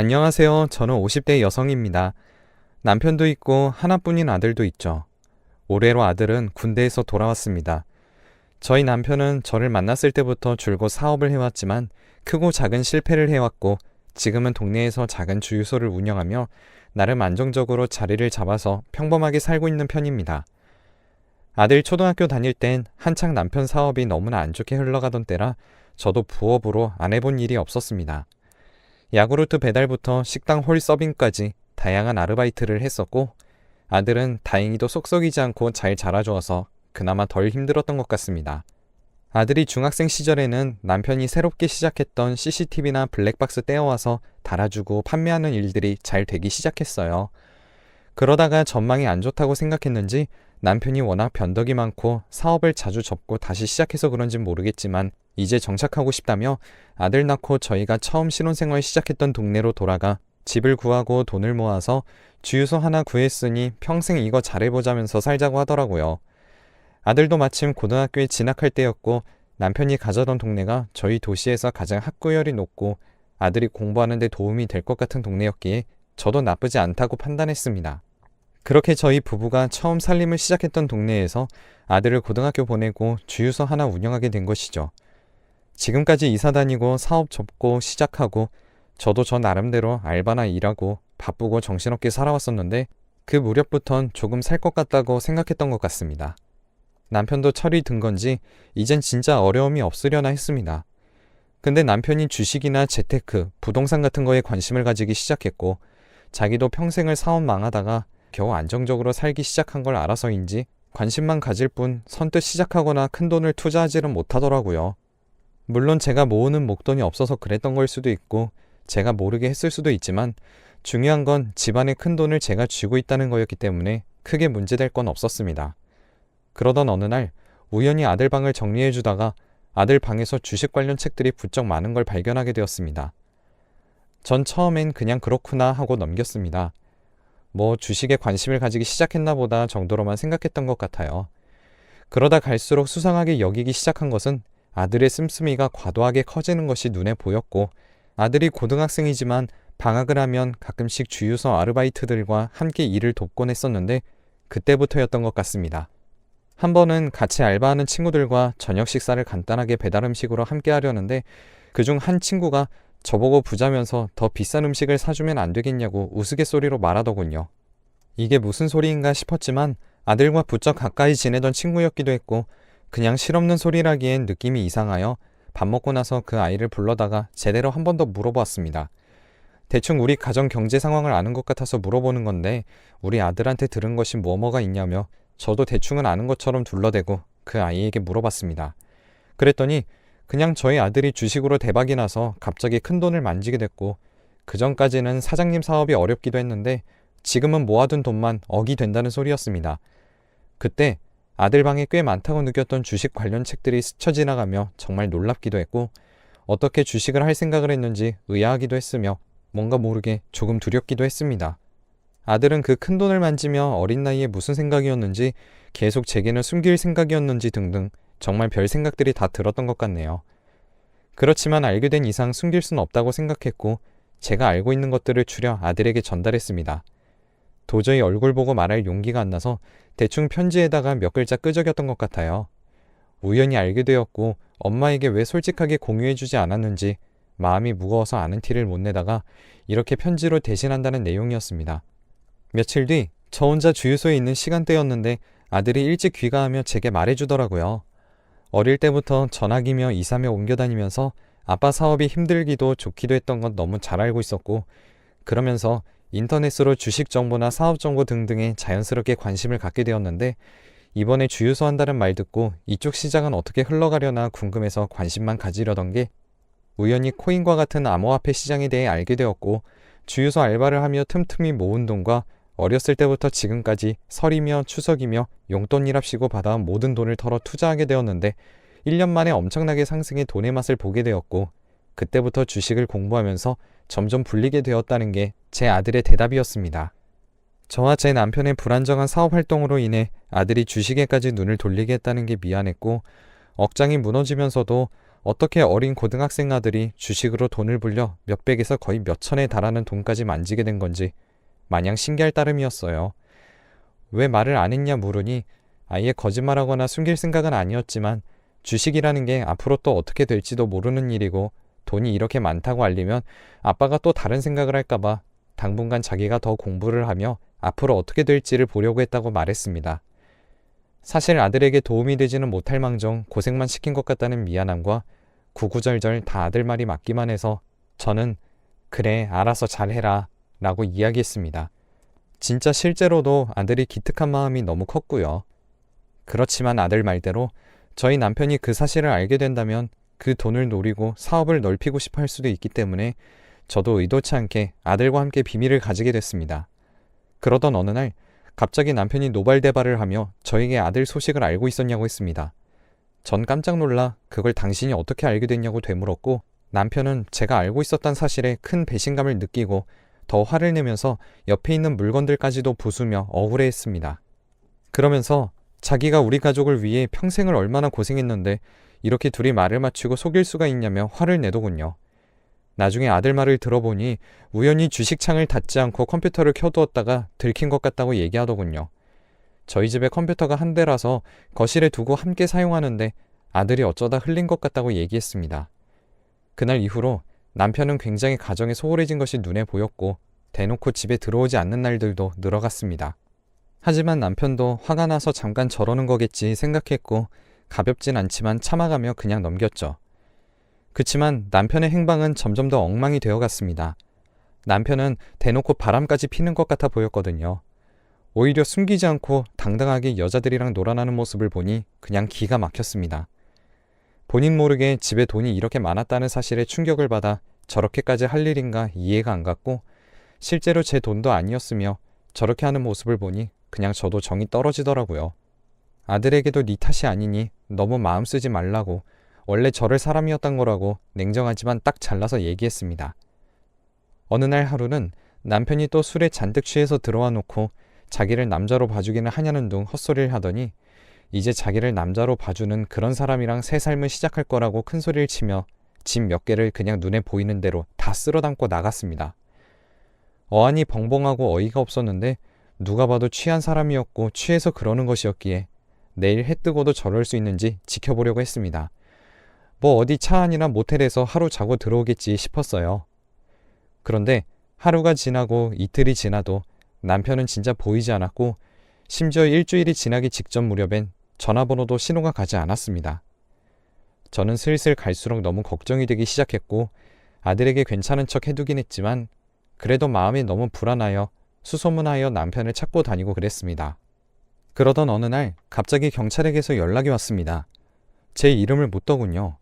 안녕하세요. 저는 50대 여성입니다. 남편도 있고 하나뿐인 아들도 있죠. 올해로 아들은 군대에서 돌아왔습니다. 저희 남편은 저를 만났을 때부터 줄곧 사업을 해왔지만 크고 작은 실패를 해왔고 지금은 동네에서 작은 주유소를 운영하며 나름 안정적으로 자리를 잡아서 평범하게 살고 있는 편입니다. 아들 초등학교 다닐 땐 한창 남편 사업이 너무나 안 좋게 흘러가던 때라 저도 부업으로 안 해본 일이 없었습니다. 야구르트 배달부터 식당 홀 서빙까지 다양한 아르바이트를 했었고 아들은 다행히도 속 썩이지 않고 잘 자라줘서 그나마 덜 힘들었던 것 같습니다. 아들이 중학생 시절에는 남편이 새롭게 시작했던 CCTV나 블랙박스 떼어와서 달아주고 판매하는 일들이 잘 되기 시작했어요. 그러다가 전망이 안 좋다고 생각했는지 남편이 워낙 변덕이 많고 사업을 자주 접고 다시 시작해서 그런진 모르겠지만 이제 정착하고 싶다며 아들 낳고 저희가 처음 신혼생활 시작했던 동네로 돌아가 집을 구하고 돈을 모아서 주유소 하나 구했으니 평생 이거 잘해보자면서 살자고 하더라고요. 아들도 마침 고등학교에 진학할 때였고 남편이 가자던 동네가 저희 도시에서 가장 학구열이 높고 아들이 공부하는 데 도움이 될 것 같은 동네였기에 저도 나쁘지 않다고 판단했습니다. 그렇게 저희 부부가 처음 살림을 시작했던 동네에서 아들을 고등학교 보내고 주유소 하나 운영하게 된 것이죠. 지금까지 이사 다니고 사업 접고 시작하고 저도 저 나름대로 알바나 일하고 바쁘고 정신없게 살아왔었는데 그 무렵부턴 조금 살 것 같다고 생각했던 것 같습니다. 남편도 철이 든 건지 이젠 진짜 어려움이 없으려나 했습니다. 근데 남편이 주식이나 재테크, 부동산 같은 거에 관심을 가지기 시작했고 자기도 평생을 사업 망하다가 겨우 안정적으로 살기 시작한 걸 알아서인지 관심만 가질 뿐 선뜻 시작하거나 큰 돈을 투자하지는 못하더라고요. 물론 제가 모으는 목돈이 없어서 그랬던 걸 수도 있고 제가 모르게 했을 수도 있지만 중요한 건 집안에 큰 돈을 제가 쥐고 있다는 거였기 때문에 크게 문제될 건 없었습니다. 그러던 어느 날 우연히 아들 방을 정리해주다가 아들 방에서 주식 관련 책들이 부쩍 많은 걸 발견하게 되었습니다. 전 처음엔 그냥 그렇구나 하고 넘겼습니다. 뭐 주식에 관심을 가지기 시작했나 보다 정도로만 생각했던 것 같아요. 그러다 갈수록 수상하게 여기기 시작한 것은 아들의 씀씀이가 과도하게 커지는 것이 눈에 보였고 아들이 고등학생이지만 방학을 하면 가끔씩 주유소 아르바이트들과 함께 일을 돕곤 했었는데 그때부터였던 것 같습니다. 한 번은 같이 알바하는 친구들과 저녁 식사를 간단하게 배달 음식으로 함께 하려는데 그중 한 친구가 저보고 부자면서 더 비싼 음식을 사주면 안 되겠냐고 우스갯소리로 말하더군요. 이게 무슨 소리인가 싶었지만 아들과 부쩍 가까이 지내던 친구였기도 했고 그냥 실없는 소리라기엔 느낌이 이상하여 밥 먹고 나서 그 아이를 불러다가 제대로 한 번 더 물어보았습니다. 대충 우리 가정 경제 상황을 아는 것 같아서 물어보는 건데 우리 아들한테 들은 것이 뭐가 있냐며 저도 대충은 아는 것처럼 둘러대고 그 아이에게 물어봤습니다. 그랬더니 그냥 저희 아들이 주식으로 대박이 나서 갑자기 큰 돈을 만지게 됐고 그전까지는 사장님 사업이 어렵기도 했는데 지금은 모아둔 돈만 억이 된다는 소리였습니다. 그때 아들 방에 꽤 많다고 느꼈던 주식 관련 책들이 스쳐 지나가며 정말 놀랍기도 했고 어떻게 주식을 할 생각을 했는지 의아하기도 했으며 뭔가 모르게 조금 두렵기도 했습니다. 아들은 그 큰 돈을 만지며 어린 나이에 무슨 생각이었는지 계속 제게는 숨길 생각이었는지 등등 정말 별 생각들이 다 들었던 것 같네요. 그렇지만 알게 된 이상 숨길 수는 없다고 생각했고 제가 알고 있는 것들을 추려 아들에게 전달했습니다. 도저히 얼굴 보고 말할 용기가 안 나서 대충 편지에다가 몇 글자 끄적였던 것 같아요. 우연히 알게 되었고 엄마에게 왜 솔직하게 공유해주지 않았는지 마음이 무거워서 아는 티를 못 내다가 이렇게 편지로 대신한다는 내용이었습니다. 며칠 뒤 저 혼자 주유소에 있는 시간대였는데 아들이 일찍 귀가하며 제게 말해주더라고요. 어릴 때부터 전학이며 이사며 옮겨 다니면서 아빠 사업이 힘들기도 좋기도 했던 건 너무 잘 알고 있었고 그러면서 인터넷으로 주식 정보나 사업 정보 등등에 자연스럽게 관심을 갖게 되었는데 이번에 주유소 한다는 말 듣고 이쪽 시장은 어떻게 흘러가려나 궁금해서 관심만 가지려던 게 우연히 코인과 같은 암호화폐 시장에 대해 알게 되었고 주유소 알바를 하며 틈틈이 모은 돈과 어렸을 때부터 지금까지 설이며 추석이며 용돈이랍시고 받아온 모든 돈을 털어 투자하게 되었는데 1년 만에 엄청나게 상승해 돈의 맛을 보게 되었고 그때부터 주식을 공부하면서 점점 불리게 되었다는 게 제 아들의 대답이었습니다. 저와 제 남편의 불안정한 사업 활동으로 인해 아들이 주식에까지 눈을 돌리게 했다는 게 미안했고 억장이 무너지면서도 어떻게 어린 고등학생 아들이 주식으로 돈을 불려 몇백에서 거의 몇천에 달하는 돈까지 만지게 된 건지 마냥 신기할 따름이었어요. 왜 말을 안 했냐 물으니 아예 거짓말하거나 숨길 생각은 아니었지만 주식이라는 게 앞으로 또 어떻게 될지도 모르는 일이고 돈이 이렇게 많다고 알리면 아빠가 또 다른 생각을 할까봐 당분간 자기가 더 공부를 하며 앞으로 어떻게 될지를 보려고 했다고 말했습니다. 사실 아들에게 도움이 되지는 못할 망정 고생만 시킨 것 같다는 미안함과 구구절절 다 아들 말이 맞기만 해서 저는 그래 알아서 잘해라 라고 이야기했습니다. 진짜 실제로도 아들이 기특한 마음이 너무 컸고요. 그렇지만 아들 말대로 저희 남편이 그 사실을 알게 된다면 그 돈을 노리고 사업을 넓히고 싶어 할 수도 있기 때문에 저도 의도치 않게 아들과 함께 비밀을 가지게 됐습니다. 그러던 어느 날 갑자기 남편이 노발대발을 하며 저에게 아들 소식을 알고 있었냐고 했습니다. 전 깜짝 놀라 그걸 당신이 어떻게 알게 됐냐고 되물었고 남편은 제가 알고 있었던 사실에 큰 배신감을 느끼고 더 화를 내면서 옆에 있는 물건들까지도 부수며 억울해했습니다. 그러면서 자기가 우리 가족을 위해 평생을 얼마나 고생했는데 이렇게 둘이 말을 맞추고 속일 수가 있냐며 화를 내더군요. 나중에 아들 말을 들어보니 우연히 주식창을 닫지 않고 컴퓨터를 켜두었다가 들킨 것 같다고 얘기하더군요. 저희 집에 컴퓨터가 한 대라서 거실에 두고 함께 사용하는데 아들이 어쩌다 흘린 것 같다고 얘기했습니다. 그날 이후로 남편은 굉장히 가정에 소홀해진 것이 눈에 보였고 대놓고 집에 들어오지 않는 날들도 늘어갔습니다. 하지만 남편도 화가 나서 잠깐 저러는 거겠지 생각했고 가볍진 않지만 참아가며 그냥 넘겼죠. 그치만 남편의 행방은 점점 더 엉망이 되어갔습니다. 남편은 대놓고 바람까지 피는 것 같아 보였거든요. 오히려 숨기지 않고 당당하게 여자들이랑 놀아나는 모습을 보니 그냥 기가 막혔습니다. 본인 모르게 집에 돈이 이렇게 많았다는 사실에 충격을 받아 저렇게까지 할 일인가 이해가 안 갔고 실제로 제 돈도 아니었으며 저렇게 하는 모습을 보니 그냥 저도 정이 떨어지더라고요. 아들에게도 네 탓이 아니니 너무 마음 쓰지 말라고 원래 저럴 사람이었던 거라고 냉정하지만 딱 잘라서 얘기했습니다. 어느 날 하루는 남편이 또 술에 잔뜩 취해서 들어와 놓고 자기를 남자로 봐주기는 하냐는 둥 헛소리를 하더니 이제 자기를 남자로 봐주는 그런 사람이랑 새 삶을 시작할 거라고 큰소리를 치며 집 몇 개를 그냥 눈에 보이는 대로 다 쓸어담고 나갔습니다. 어안이 벙벙하고 어이가 없었는데 누가 봐도 취한 사람이었고 취해서 그러는 것이었기에 내일 해 뜨고도 저럴 수 있는지 지켜보려고 했습니다. 뭐 어디 차 안이나 모텔에서 하루 자고 들어오겠지 싶었어요. 그런데 하루가 지나고 이틀이 지나도 남편은 진짜 보이지 않았고 심지어 일주일이 지나기 직전 무렵엔 전화번호도 신호가 가지 않았습니다. 저는 슬슬 갈수록 너무 걱정이 되기 시작했고 아들에게 괜찮은 척 해두긴 했지만 그래도 마음이 너무 불안하여 수소문하여 남편을 찾고 다니고 그랬습니다. 그러던 어느 날 갑자기 경찰에게서 연락이 왔습니다. 제 이름을 묻더군요.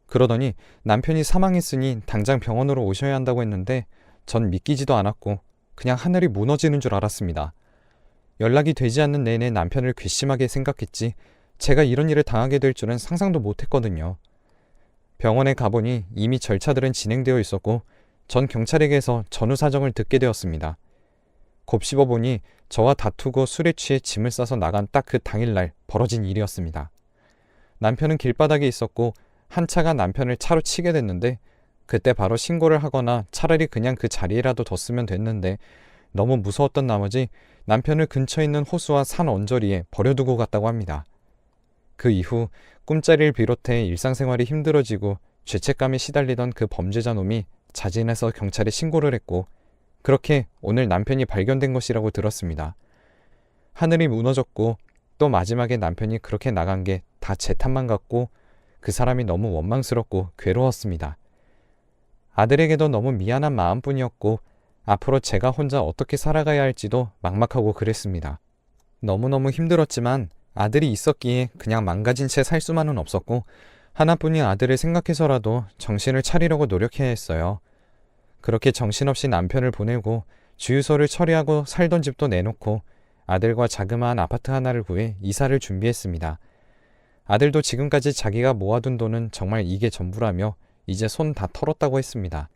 그러더니 남편이 사망했으니 당장 병원으로 오셔야 한다고 했는데 전 믿기지도 않았고 그냥 하늘이 무너지는 줄 알았습니다. 연락이 되지 않는 내내 남편을 괘씸하게 생각했지 제가 이런 일을 당하게 될 줄은 상상도 못했거든요. 병원에 가보니 이미 절차들은 진행되어 있었고 전 경찰에게서 전후 사정을 듣게 되었습니다. 곱씹어 보니 저와 다투고 술에 취해 짐을 싸서 나간 딱 그 당일날 벌어진 일이었습니다. 남편은 길바닥에 있었고 한 차가 남편을 차로 치게 됐는데 그때 바로 신고를 하거나 차라리 그냥 그 자리에라도 뒀으면 됐는데 너무 무서웠던 나머지 남편을 근처에 있는 호수와 산 언저리에 버려두고 갔다고 합니다. 그 이후 꿈자리를 비롯해 일상생활이 힘들어지고 죄책감에 시달리던 그 범죄자 놈이 자진해서 경찰에 신고를 했고 그렇게 오늘 남편이 발견된 것이라고 들었습니다. 하늘이 무너졌고 또 마지막에 남편이 그렇게 나간 게 다 제 탓만 같고 그 사람이 너무 원망스럽고 괴로웠습니다. 아들에게도 너무 미안한 마음뿐이었고 앞으로 제가 혼자 어떻게 살아가야 할지도 막막하고 그랬습니다. 너무너무 힘들었지만 아들이 있었기에 그냥 망가진 채 살 수만은 없었고 하나뿐인 아들을 생각해서라도 정신을 차리려고 노력해야 했어요. 그렇게 정신없이 남편을 보내고 주유소를 처리하고 살던 집도 내놓고 아들과 자그마한 아파트 하나를 구해 이사를 준비했습니다. 아들도 지금까지 자기가 모아둔 돈은 정말 이게 전부라며 이제 손 다 털었다고 했습니다.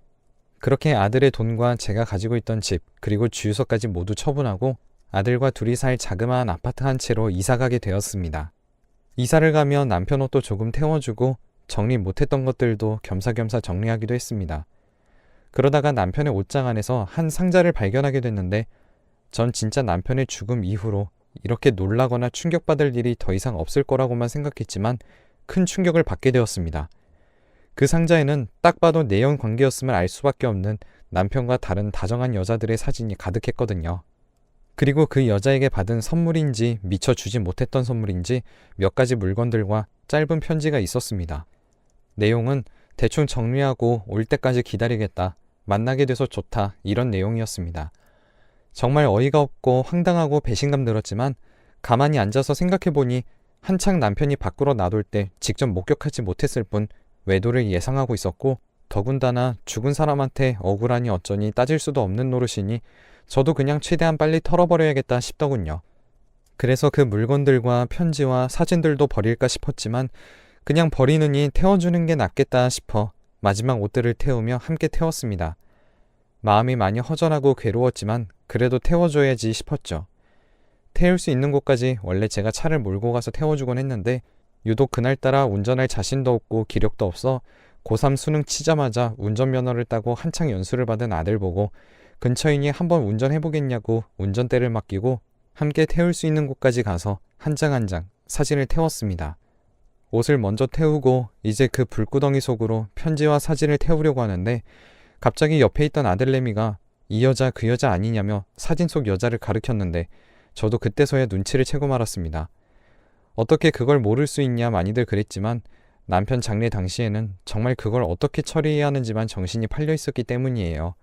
그렇게 아들의 돈과 제가 가지고 있던 집 그리고 주유소까지 모두 처분하고 아들과 둘이 살 자그마한 아파트 한 채로 이사가게 되었습니다. 이사를 가며 남편 옷도 조금 태워주고 정리 못했던 것들도 겸사겸사 정리하기도 했습니다. 그러다가 남편의 옷장 안에서 한 상자를 발견하게 됐는데 전 진짜 남편의 죽음 이후로 이렇게 놀라거나 충격받을 일이 더 이상 없을 거라고만 생각했지만 큰 충격을 받게 되었습니다. 그 상자에는 딱 봐도 내연 관계였음을 알 수밖에 없는 남편과 다른 다정한 여자들의 사진이 가득했거든요. 그리고 그 여자에게 받은 선물인지 미처 주지 못했던 선물인지 몇 가지 물건들과 짧은 편지가 있었습니다. 내용은 대충 정리하고 올 때까지 기다리겠다, 만나게 돼서 좋다, 이런 내용이었습니다. 정말 어이가 없고 황당하고 배신감 들었지만 가만히 앉아서 생각해보니 한창 남편이 밖으로 나돌 때 직접 목격하지 못했을 뿐 외도를 예상하고 있었고, 더군다나 죽은 사람한테 억울하니 어쩌니 따질 수도 없는 노릇이니 저도 그냥 최대한 빨리 털어버려야겠다 싶더군요. 그래서 그 물건들과 편지와 사진들도 버릴까 싶었지만 그냥 버리느니 태워주는 게 낫겠다 싶어 마지막 옷들을 태우며 함께 태웠습니다. 마음이 많이 허전하고 괴로웠지만 그래도 태워줘야지 싶었죠. 태울 수 있는 곳까지 원래 제가 차를 몰고 가서 태워주곤 했는데 유독 그날따라 운전할 자신도 없고 기력도 없어 고3 수능 치자마자 운전면허를 따고 한창 연수를 받은 아들 보고 근처이니 한번 운전해보겠냐고 운전대를 맡기고 함께 태울 수 있는 곳까지 가서 한 장 한 장 사진을 태웠습니다. 옷을 먼저 태우고 이제 그 불구덩이 속으로 편지와 사진을 태우려고 하는데 갑자기 옆에 있던 아들내미가 이 여자 그 여자 아니냐며 사진 속 여자를 가리켰는데 저도 그때서야 눈치를 채고 말았습니다. 어떻게 그걸 모를 수 있냐 많이들 그랬지만 남편 장례 당시에는 정말 그걸 어떻게 처리해야 하는지만 정신이 팔려 있었기 때문이에요.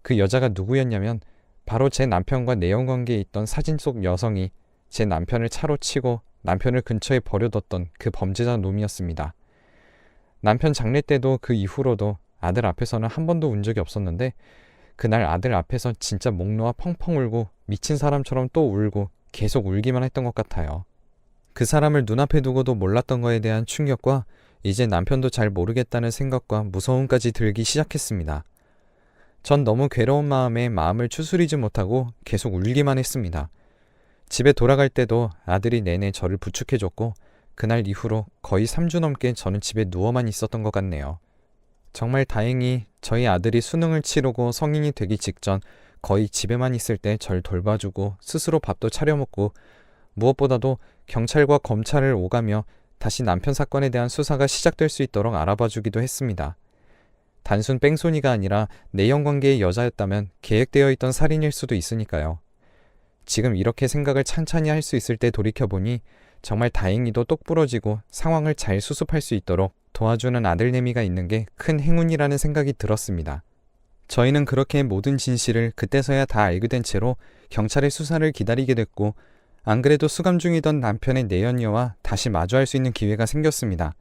그 여자가 누구였냐면 바로 제 남편과 내연관계에 있던 사진 속 여성이 제 남편을 차로 치고 남편을 근처에 버려뒀던 그 범죄자 놈이었습니다. 남편 장례 때도 그 이후로도 아들 앞에서는 한 번도 운 적이 없었는데 그날 아들 앞에서 진짜 목 놓아 펑펑 울고 미친 사람처럼 또 울고 계속 울기만 했던 것 같아요. 그 사람을 눈앞에 두고도 몰랐던 거에 대한 충격과 이제 남편도 잘 모르겠다는 생각과 무서움까지 들기 시작했습니다. 전 너무 괴로운 마음에 마음을 추스리지 못하고 계속 울기만 했습니다. 집에 돌아갈 때도 아들이 내내 저를 부축해줬고 그날 이후로 거의 3주 넘게 저는 집에 누워만 있었던 것 같네요. 정말 다행히 저희 아들이 수능을 치르고 성인이 되기 직전 거의 집에만 있을 때 절 돌봐주고 스스로 밥도 차려 먹고 무엇보다도 경찰과 검찰을 오가며 다시 남편 사건에 대한 수사가 시작될 수 있도록 알아봐주기도 했습니다. 단순 뺑소니가 아니라 내연관계의 여자였다면 계획되어 있던 살인일 수도 있으니까요. 지금 이렇게 생각을 찬찬히 할 수 있을 때 돌이켜보니 정말 다행히도 똑부러지고 상황을 잘 수습할 수 있도록 도와주는 아들내미가 있는 게 큰 행운이라는 생각이 들었습니다. 저희는 그렇게 모든 진실을 그때서야 다 알게 된 채로 경찰의 수사를 기다리게 됐고 안 그래도 수감 중이던 남편의 내연녀와 다시 마주할 수 있는 기회가 생겼습니다.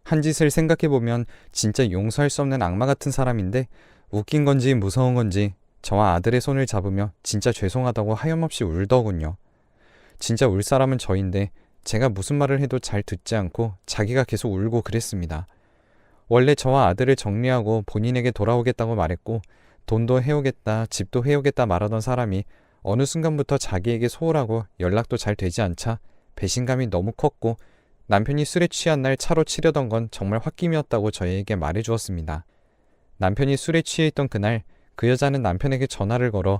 한 짓을 생각해보면 진짜 용서할 수 없는 악마 같은 사람인데 웃긴 건지 무서운 건지 저와 아들의 손을 잡으며 진짜 죄송하다고 하염없이 울더군요. 진짜 울 사람은 저인데 제가 무슨 말을 해도 잘 듣지 않고 자기가 계속 울고 그랬습니다. 원래 저와 아들을 정리하고 본인에게 돌아오겠다고 말했고 돈도 해오겠다, 집도 해오겠다 말하던 사람이 어느 순간부터 자기에게 소홀하고 연락도 잘 되지 않자 배신감이 너무 컸고 남편이 술에 취한 날 차로 치려던 건 정말 홧김이었다고 저희에게 말해주었습니다. 남편이 술에 취해 있던 그날 그 여자는 남편에게 전화를 걸어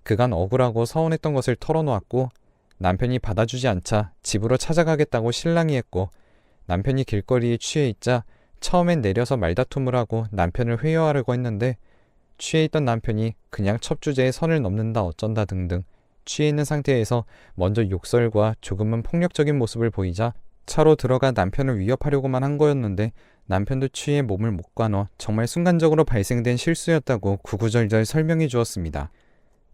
그간 억울하고 서운했던 것을 털어놓았고 남편이 받아주지 않자 집으로 찾아가겠다고 실랑이 했고 남편이 길거리에 취해 있자 처음엔 내려서 말다툼을 하고 남편을 회유하려고 했는데 취해 있던 남편이 그냥 첩주제에 선을 넘는다 어쩐다 등등 취해 있는 상태에서 먼저 욕설과 조금은 폭력적인 모습을 보이자 차로 들어가 남편을 위협하려고만 한 거였는데 남편도 취해 몸을 못 가눠 정말 순간적으로 발생된 실수였다고 구구절절 설명해 주었습니다.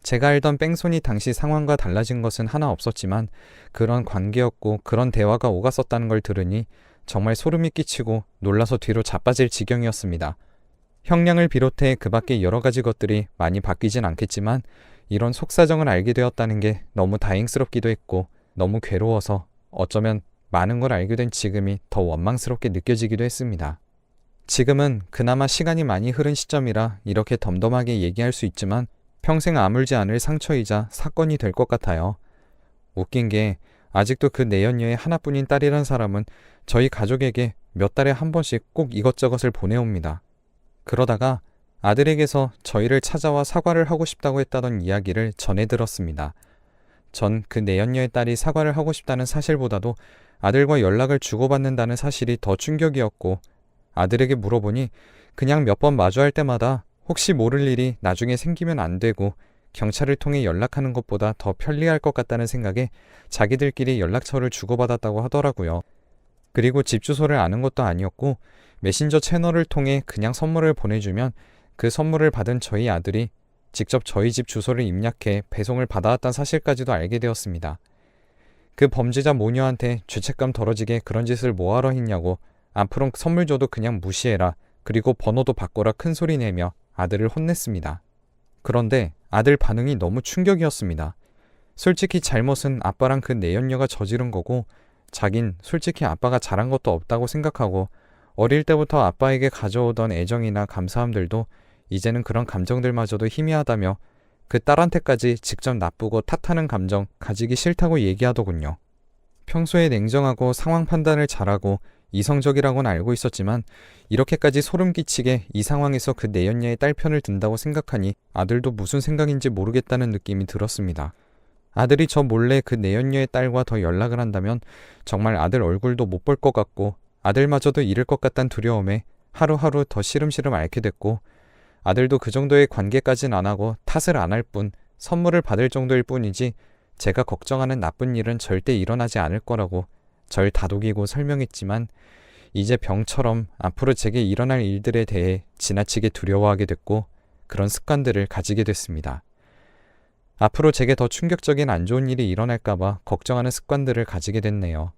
제가 알던 뺑소니 당시 상황과 달라진 것은 하나 없었지만 그런 관계였고 그런 대화가 오갔었다는 걸 들으니 정말 소름이 끼치고 놀라서 뒤로 자빠질 지경이었습니다. 형량을 비롯해 그 밖에 여러 가지 것들이 많이 바뀌진 않겠지만 이런 속사정을 알게 되었다는 게 너무 다행스럽기도 했고 너무 괴로워서 어쩌면 많은 걸 알게 된 지금이 더 원망스럽게 느껴지기도 했습니다. 지금은 그나마 시간이 많이 흐른 시점이라 이렇게 덤덤하게 얘기할 수 있지만 평생 아물지 않을 상처이자 사건이 될 것 같아요. 웃긴 게 아직도 그 내연녀의 하나뿐인 딸이란 사람은 저희 가족에게 몇 달에 한 번씩 꼭 이것저것을 보내옵니다. 그러다가 아들에게서 저희를 찾아와 사과를 하고 싶다고 했다던 이야기를 전해 들었습니다. 전 그 내연녀의 딸이 사과를 하고 싶다는 사실보다도 아들과 연락을 주고받는다는 사실이 더 충격이었고, 아들에게 물어보니 그냥 몇 번 마주할 때마다 혹시 모를 일이 나중에 생기면 안 되고 경찰을 통해 연락하는 것보다 더 편리할 것 같다는 생각에 자기들끼리 연락처를 주고받았다고 하더라고요. 그리고 집 주소를 아는 것도 아니었고 메신저 채널을 통해 그냥 선물을 보내주면 그 선물을 받은 저희 아들이 직접 저희 집 주소를 입력해 배송을 받아왔다는 사실까지도 알게 되었습니다. 그 범죄자 모녀한테 죄책감 덜어지게 그런 짓을 뭐하러 했냐고, 앞으로 선물 줘도 그냥 무시해라, 그리고 번호도 바꿔라 큰 소리 내며 아들을 혼냈습니다. 그런데 아들 반응이 너무 충격이었습니다. 솔직히 잘못은 아빠랑 그 내연녀가 저지른 거고, 자긴 솔직히 아빠가 잘한 것도 없다고 생각하고, 어릴 때부터 아빠에게 가져오던 애정이나 감사함들도 이제는 그런 감정들마저도 희미하다며 그 딸한테까지 직접 나쁘고 탓하는 감정 가지기 싫다고 얘기하더군요. 평소에 냉정하고 상황 판단을 잘하고 이성적이라고는 알고 있었지만 이렇게까지 소름 끼치게 이 상황에서 그 내연녀의 딸 편을 든다고 생각하니 아들도 무슨 생각인지 모르겠다는 느낌이 들었습니다. 아들이 저 몰래 그 내연녀의 딸과 더 연락을 한다면 정말 아들 얼굴도 못 볼 것 같고 아들마저도 잃을 것 같다는 두려움에 하루하루 더 시름시름 앓게 됐고, 아들도 그 정도의 관계까진 안 하고 탓을 안 할 뿐 선물을 받을 정도일 뿐이지 제가 걱정하는 나쁜 일은 절대 일어나지 않을 거라고 절 다독이고 설명했지만, 이제 병처럼 앞으로 제게 일어날 일들에 대해 지나치게 두려워하게 됐고 그런 습관들을 가지게 됐습니다. 앞으로 제게 더 충격적인 안 좋은 일이 일어날까봐 걱정하는 습관들을 가지게 됐네요.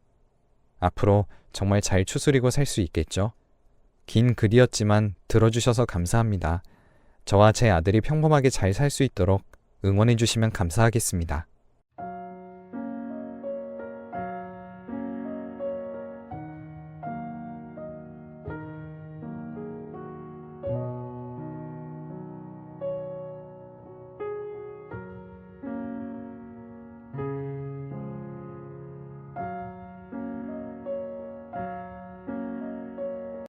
앞으로 정말 잘 추스리고 살 수 있겠죠? 긴 글이었지만 들어주셔서 감사합니다. 저와 제 아들이 평범하게 잘 살 수 있도록 응원해 주시면 감사하겠습니다.